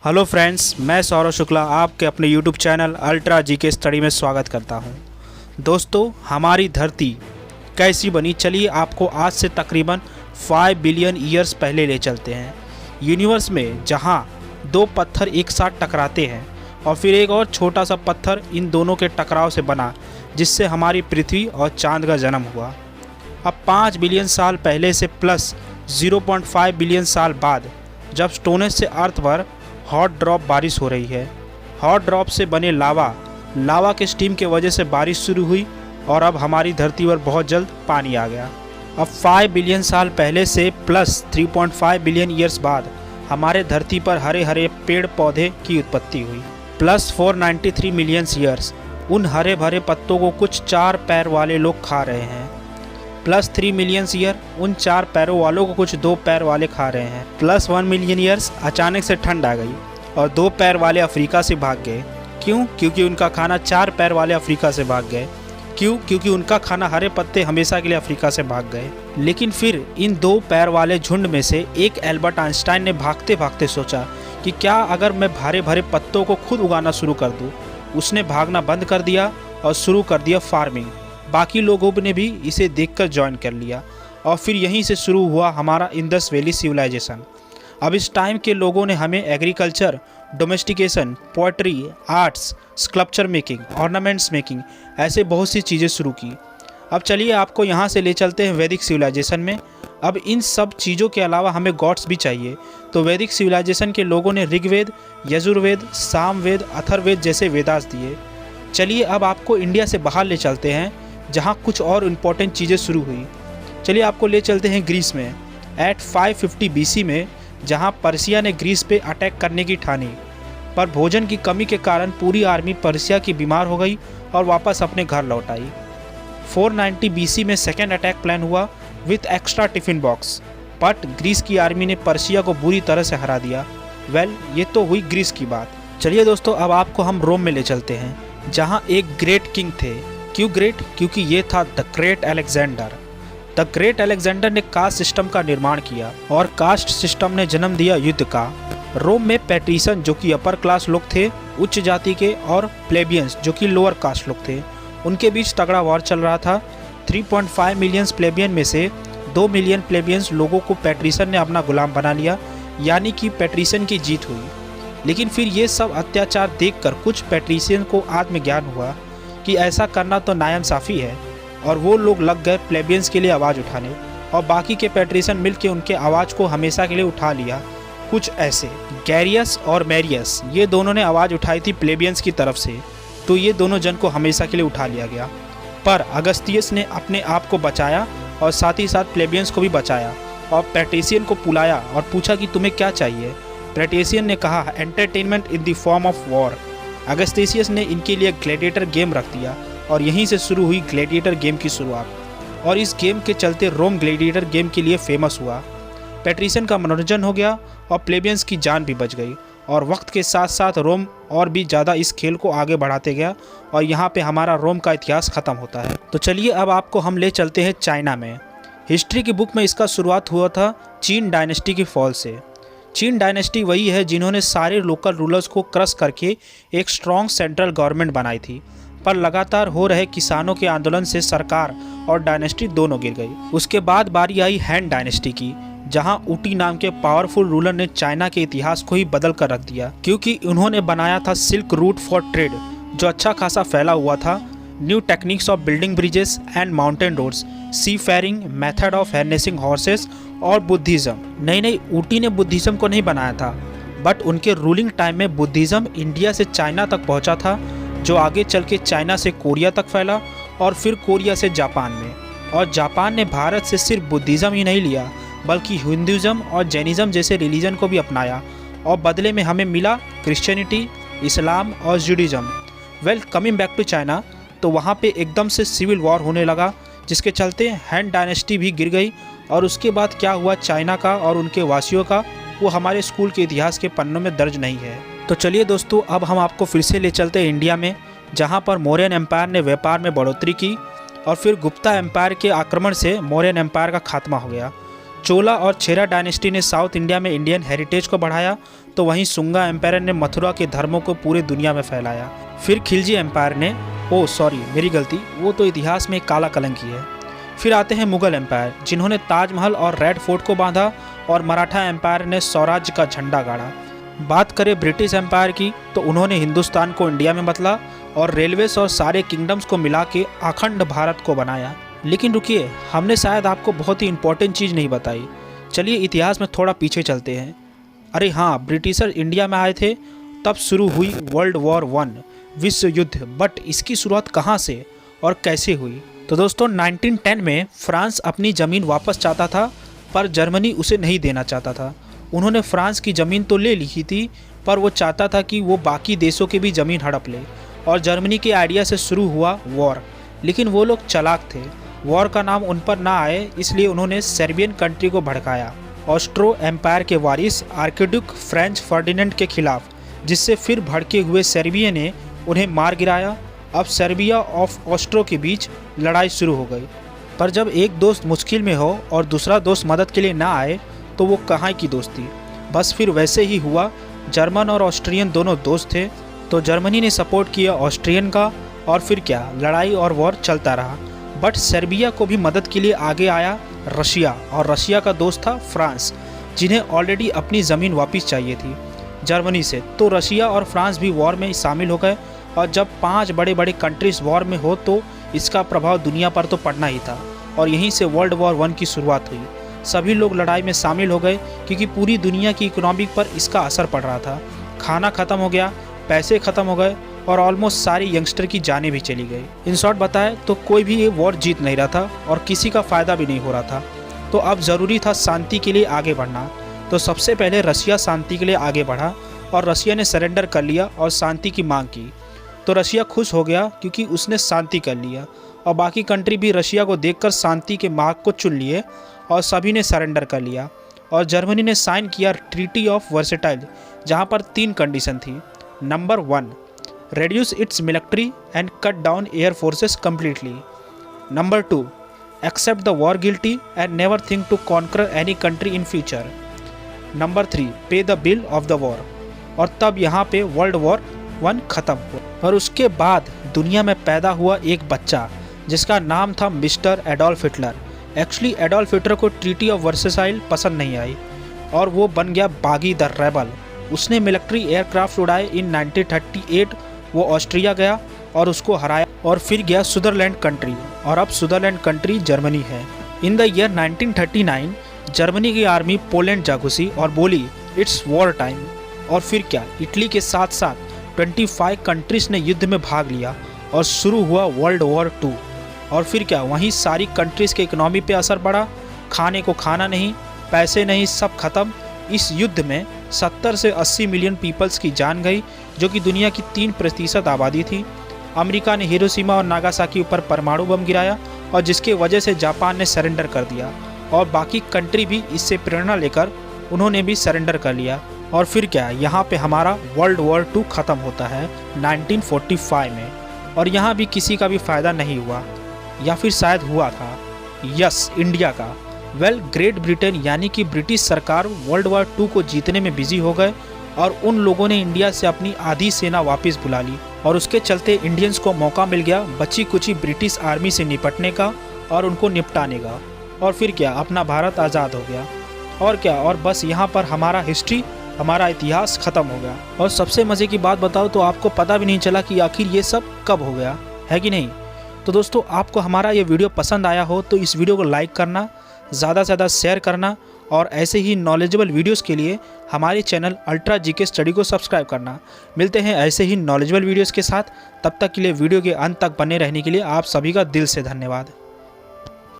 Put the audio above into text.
Hello friends, मैं सौरभ शुक्ला आपके अपने YouTube channel ultra GK study में स्वागत करता हूं। दोस्तों, हमारी धरती कैसी बनी, चलिए आपको आज से तकरीबन 5 बिलियन ईयर्स पहले ले चलते हैं। यूनिवर्स में जहां दो पत्थर एक साथ टकराते हैं और फिर एक और छोटा सा पत्थर इन दोनों के टकराव से बना, जिससे हमारी पृथ्वी और चांद का जन्म हुआ। अब 5 बिलियन साल पहले से प्लस 0.5 बिलियन साल बाद जब स्टोनेज से अर्थ पर हॉट ड्रॉप बारिश हो रही है। हॉट ड्रॉप से बने लावा के स्टीम के वजह से बारिश शुरू हुई और अब हमारी धरती पर बहुत जल्द पानी आ गया। अब 5 बिलियन साल पहले से प्लस 3.5 बिलियन ईयर्स बाद हमारे धरती पर हरे हरे पेड़ पौधे की उत्पत्ति हुई। प्लस 493 मिलियन ईयर्स उन हरे भरे पत्तों को कुछ 4 पैर वाले लोग खा रहे हैं। प्लस 3 मिलियन ईयर उन 4 पैरों वालों को कुछ 2 पैर वाले खा रहे हैं। प्लस 1 मिलियन ईयर्स अचानक से ठंड आ गई और 2 पैर वाले अफ्रीका से भाग गए। क्यों? क्योंकि उनका खाना 4 पैर वाले अफ्रीका से भाग गए। क्यों? क्योंकि उनका खाना हरे पत्ते हमेशा के लिए अफ्रीका से भाग गए। लेकिन फिर इन 2 पैर वाले झुंड में से एक एल्बर्ट आइंस्टाइन ने भागते भागते सोचा कि क्या अगर मैं हरे भरे पत्तों को खुद उगाना शुरू कर दूँ। उसने भागना बंद कर दिया और शुरू कर दिया फार्मिंग। बाकी लोगों ने भी इसे देखकर ज्वाइन कर लिया और फिर यहीं से शुरू हुआ हमारा इंडस वैली सिविलाइजेशन। अब इस टाइम के लोगों ने हमें agriculture, domestication, poetry, arts, sculpture making, ornaments making, ऐसे बहुत सी चीज़ें शुरू की। अब चलिए आपको यहाँ से ले चलते हैं वैदिक सिविलाइजेशन में। अब इन सब चीज़ों के अलावा हमें गॉड्स भी चाहिए, तो वैदिक सिविलाइजेशन के लोगों ने ऋग्वेद, यजुर्वेद, सामवेद, अथर्ववेद जैसे वेदास दिए। चलिए अब आपको इंडिया से बाहर ले चलते हैं जहाँ कुछ और इम्पोर्टेंट चीज़ें शुरू हुई। चलिए आपको ले चलते हैं ग्रीस में। एट 550 BC में जहाँ पर्सिया ने ग्रीस पे अटैक करने की ठानी, पर भोजन की कमी के कारण पूरी आर्मी पर्सिया की बीमार हो गई और वापस अपने घर लौट आई। 490 BC में सेकेंड अटैक प्लान हुआ with extra tiffin box, but Greece की आर्मी ने पर्सिया को बुरी तरह से हरा दिया। ये तो हुई ग्रीस की बात। चलिए दोस्तों, अब आपको हम रोम में ले चलते हैं जहाँ एक ग्रेट किंग थे। क्यों ग्रेट? क्योंकि ये था the great Alexander. The great Alexander ने कास्ट सिस्टम का निर्माण किया और कास्ट सिस्टम ने जन्म दिया युद्ध का। रोम में पैट्रिशन जो कि अपर क्लास लोग थे, उच्च जाति के, और प्लेबियंस जो कि लोअर कास्ट लोग थे, उनके बीच तगड़ा वॉर चल रहा था। 3.5 मिलियन प्लेबियन में से 2 मिलियन प्लेबियंस लोगों को पैट्रिशन ने अपना गुलाम बना लिया, यानी कि पैट्रिशन की जीत हुई। लेकिन फिर ये सब अत्याचार देखकर कुछ पैट्रिशियन को आत्मज्ञान हुआ कि ऐसा करना तो नाइंसाफ़ी है, और वो लोग लग गए प्लेबियंस के लिए आवाज़ उठाने, और बाकी के पैट्रिशियन मिलकर उनके आवाज़ को हमेशा के लिए उठा लिया। कुछ ऐसे गैरियस और मैरियस, ये दोनों ने आवाज़ उठाई थी प्लेबियंस की तरफ से, तो ये दोनों जन को हमेशा के लिए उठा लिया गया। पर अगस्तियस ने अपने आप को बचाया और साथ ही साथ प्लेबियंस को भी बचाया और पैट्रिशियन को बुलाया और पूछा कि तुम्हें क्या चाहिए। पैट्रिशियन ने कहा entertainment in the form of war. Augustus ने इनके लिए ग्लैडिएटर गेम रख दिया और यहीं से शुरू हुई ग्लैडिएटर गेम की शुरुआत, और इस गेम के चलते रोम ग्लैडिएटर गेम के लिए फेमस हुआ। पैट्रिशियन का मनोरंजन हो गया और प्लेबियंस की जान भी बच गई, और वक्त के साथ साथ रोम और भी ज़्यादा इस खेल को आगे बढ़ाते गया और यहाँ पे हमारा रोम का इतिहास ख़त्म होता है। तो चलिए अब आपको हम ले चलते हैं चाइना में। हिस्ट्री की बुक में इसका शुरुआत हुआ था चीन डायनेस्टी की फॉल से। चीन डायनेस्टी वही है जिन्होंने सारे लोकल रूलर्स को क्रश करके एक स्ट्रॉन्ग सेंट्रल गवर्नमेंट बनाई थी, पर लगातार हो रहे किसानों के आंदोलन से सरकार और डायनेस्टी दोनों गिर गई। उसके बाद बारी आई हैन डायनेस्टी की, जहां ऊटी नाम के पावरफुल रूलर ने चाइना के इतिहास को ही बदल कर रख दिया, क्योंकि उन्होंने बनाया था सिल्क रूट फॉर ट्रेड, जो अच्छा खासा फैला हुआ था। New techniques of building bridges and mountain roads, sea faring, method of harnessing horses और बुद्धिज़्म। नहीं, ऊटी ने बुद्धिज़्म को नहीं बनाया था, बट उनके रूलिंग टाइम में बुद्धिज़्म इंडिया से चाइना तक पहुंचा था, जो आगे चल के चाइना से कोरिया तक फैला और फिर कोरिया से जापान में। और जापान ने भारत से सिर्फ बुद्धिज़्म ही नहीं लिया, बल्कि हिंदुज़्म और जैनिज़्म जैसे रिलीजन को भी अपनाया, और बदले में हमें मिला क्रिश्चियनिटी, इस्लाम और जुडिज़्म। कमिंग बैक टू चाइना, तो वहाँ पे एकदम से सिविल वॉर होने लगा, जिसके चलते हैन डायनेस्टी भी गिर गई। और उसके बाद क्या हुआ चाइना का और उनके वासियों का, वो हमारे स्कूल के इतिहास के पन्नों में दर्ज नहीं है। तो चलिए दोस्तों, अब हम आपको फिर से ले चलते हैं इंडिया में, जहाँ पर मौर्यन एम्पायर ने व्यापार में बढ़ोतरी की और फिर गुप्ता एम्पायर के आक्रमण से मौर्यन एम्पायर का खात्मा हो गया। चोला और चेरा डायनेस्टी ने साउथ इंडिया में इंडियन हेरिटेज को बढ़ाया, तो वहीं शुंगा एम्पायर ने मथुरा के धर्मों को पूरे दुनिया में फैलाया। फिर खिलजी एम्पायर ने, मेरी गलती, वो तो इतिहास में एक काला कलंकी है। फिर आते हैं मुगल एम्पायर, जिन्होंने ताजमहल और रेड फोर्ट को बांधा, और मराठा एम्पायर ने स्वराज्य का झंडा गाड़ा। बात करें ब्रिटिश एम्पायर की, तो उन्होंने हिंदुस्तान को इंडिया में बदला और रेलवेज और सारे किंगडम्स को मिला के अखंड भारत को बनाया। लेकिन रुकिए, हमने शायद आपको बहुत ही इंपॉर्टेंट चीज़ नहीं बताई। चलिए इतिहास में थोड़ा पीछे चलते हैं। अरे हाँ, ब्रिटिशर इंडिया में आए थे तब शुरू हुई वर्ल्ड वॉर 1 विश्व युद्ध। बट इसकी शुरुआत कहाँ से और कैसे हुई? तो दोस्तों 1910 में फ्रांस अपनी ज़मीन वापस चाहता था, पर जर्मनी उसे नहीं देना चाहता था। उन्होंने फ्रांस की ज़मीन तो ले ली थी, पर वो चाहता था कि वो बाकी देशों की भी ज़मीन हड़प ले, और जर्मनी के आइडिया से शुरू हुआ वॉर। लेकिन वो लोग चालाक थे, वॉर का नाम उन पर ना आए इसलिए उन्होंने सर्बियन कंट्री को भड़काया ऑस्ट्रो एम्पायर के वारिस आर्किड्यूक फ्रेंच फर्डिनेंड के खिलाफ, जिससे फिर भड़के हुए सर्बिया ने उन्हें मार गिराया। अब सर्बिया और ऑस्ट्रो के बीच लड़ाई शुरू हो गई। पर जब एक दोस्त मुश्किल में हो और दूसरा दोस्त मदद के लिए ना आए तो वो कहाँ की दोस्ती। बस फिर वैसे ही हुआ। जर्मन और ऑस्ट्रियन दोनों दोस्त थे, तो जर्मनी ने सपोर्ट किया ऑस्ट्रियन का, और फिर क्या, लड़ाई और वॉर चलता रहा। बट सर्बिया को भी मदद के लिए आगे आया रशिया, और रशिया का दोस्त था फ्रांस, जिन्हें ऑलरेडी अपनी ज़मीन वापस चाहिए थी जर्मनी से। तो रशिया और फ्रांस भी वॉर में शामिल हो गए, और जब 5 बड़े बड़े कंट्रीज वॉर में हो तो इसका प्रभाव दुनिया पर तो पड़ना ही था, और यहीं से वर्ल्ड वॉर 1 की शुरुआत हुई। सभी लोग लड़ाई में शामिल हो गए क्योंकि पूरी दुनिया की इकोनॉमी पर इसका असर पड़ रहा था। खाना ख़त्म हो गया, पैसे ख़त्म हो गए, और ऑलमोस्ट सारी यंगस्टर की जानें भी चली गई। इन शॉर्ट बताएं तो कोई भी ये वॉर जीत नहीं रहा था और किसी का फ़ायदा भी नहीं हो रहा था। तो अब ज़रूरी था शांति के लिए आगे बढ़ना। तो सबसे पहले रशिया शांति के लिए आगे बढ़ा, और रशिया ने सरेंडर कर लिया और शांति की मांग की। तो रशिया खुश हो गया क्योंकि उसने शांति कर लिया, और बाकी कंट्री भी रशिया को देखकर शांति के मार्ग को चुन लिए, और सभी ने सरेंडर कर लिया। और जर्मनी ने साइन किया ट्रीटी ऑफ वर्सेटाइल, जहां पर 3 कंडीशन थी। Number 1, reduce its military and cut down air forces completely. Number 2, accept the war guilty and never think to conquer any country in future. Number 3, pay the bill of the war. और तब यहाँ पे world war 1 ख़त्म हुआ। और उसके बाद दुनिया में पैदा हुआ एक बच्चा जिसका नाम था mister Adolf Hitler. Actually Adolf Hitler को ट्रीटी ऑफ वर्सेटाइल पसंद नहीं आई, और वो बन गया बागी द रेबल। उसने मिलिट्री एयरक्राफ्ट उड़ाए। इन 1938 वो ऑस्ट्रिया गया और उसको हराया, और फिर गया सुदरलैंड कंट्री, और अब सुदरलैंड कंट्री जर्मनी है। इन द ईयर 1939 जर्मनी की आर्मी पोलैंड जा घुसी और बोली इट्स वॉर टाइम। और फिर क्या, इटली के साथ साथ 25 कंट्रीज ने युद्ध में भाग लिया, और शुरू हुआ वर्ल्ड वॉर 2। और फिर क्या, वहीं सारी कंट्रीज के इकोनॉमी पे असर पड़ा। खाने को खाना नहीं, पैसे नहीं, सब खत्म। इस युद्ध में 70 से 80 मिलियन पीपल्स की जान गई, जो कि दुनिया की 3% आबादी थी। अमेरिका ने हिरोशिमा और नागासाकी ऊपर परमाणु बम गिराया, और जिसके वजह से जापान ने सरेंडर कर दिया, और बाकी कंट्री भी इससे प्रेरणा लेकर उन्होंने भी सरेंडर कर लिया। और फिर क्या, यहाँ पे हमारा वर्ल्ड वॉर 2 ख़त्म होता है 1945 में, और यहाँ भी किसी का भी फ़ायदा नहीं हुआ, या फिर शायद हुआ था, यस, इंडिया का। ग्रेट ब्रिटेन यानी कि ब्रिटिश सरकार वर्ल्ड वॉर 2 को जीतने में बिजी हो गए, और उन लोगों ने इंडिया से अपनी आधी सेना वापस बुला ली, और उसके चलते इंडियंस को मौका मिल गया बची कुची ब्रिटिश आर्मी से निपटने का और उनको निपटाने का। और फिर क्या, अपना भारत आज़ाद हो गया। और क्या, और बस यहाँ पर हमारा हिस्ट्री, हमारा इतिहास ख़त्म हो गया। और सबसे मज़े की बात बताओ तो आपको पता भी नहीं चला कि आखिर ये सब कब हो गया, है कि नहीं। तो दोस्तों, आपको हमारा ये वीडियो पसंद आया हो तो इस वीडियो को लाइक करना, ज़्यादा से ज़्यादा शेयर करना, और ऐसे ही नॉलेजेबल वीडियोस के लिए हमारे चैनल अल्ट्रा जीके स्टडी को सब्सक्राइब करना। मिलते हैं ऐसे ही नॉलेजेबल वीडियोस के साथ। तब तक के लिए वीडियो के अंत तक बने रहने के लिए आप सभी का दिल से धन्यवाद।